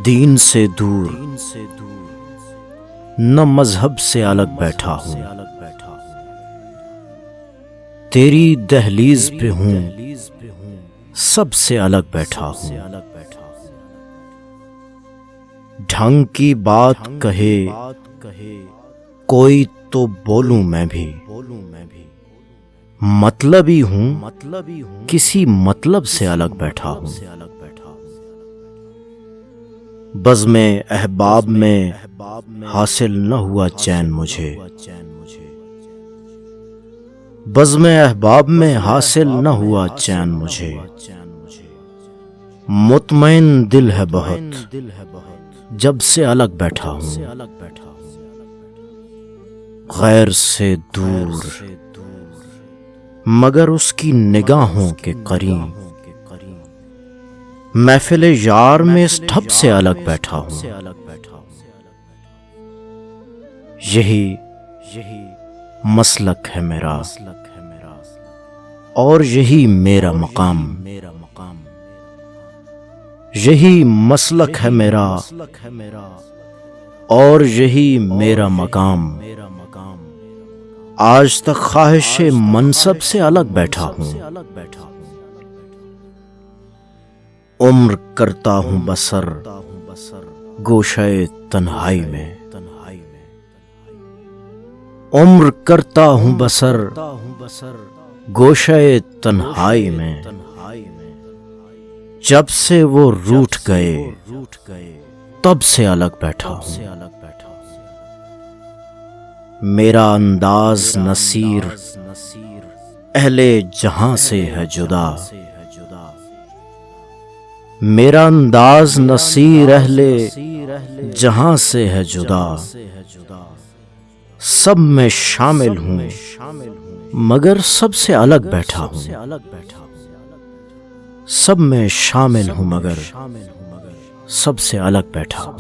دین سے دور نہ مذہب سے الگ بیٹھا ہوں، تیری دہلیز پہ ہوں سب سے الگ بیٹھا ہوں۔ ڈھنگ کی بات کہے کوئی تو بولوں میں بھی، مطلبی ہوں کسی مطلب سے الگ بیٹھا ہوں۔ بزم احباب میں حاصل نہ ہوا چین مجھے، بزم احباب میں حاصل نہ ہوا چین مجھے، مطمئن دل ہے بہت جب سے الگ بیٹھا ہوں، غیر سے دور مگر اس کی نگاہوں کے قریب، محفل یار میں اس ٹھپ سے الگ بیٹھا ہوں۔ یہی مسلک ہے میرا اور یہی میرا مقام، یہی مسلک ہے میرا اور یہی میرا مقام، آج تک خواہش منصب سے الگ بیٹھا ہوں، عمر کرتا ہوں بسر گوشہ تنہائی میں، عمر کرتا ہوں بسر گوشہ تنہائی میں، جب سے وہ روٹھ گئے تب سے الگ بیٹھا ہوں۔ میرا انداز نصیر اہل جہاں سے ہے جدا، میرا انداز نصیر اہل جہاں سے ہے جدا، سب میں شامل ہوں مگر سب سے الگ بیٹھا ہوں، سب میں شامل ہوں مگر سب سے الگ بیٹھا ہوں۔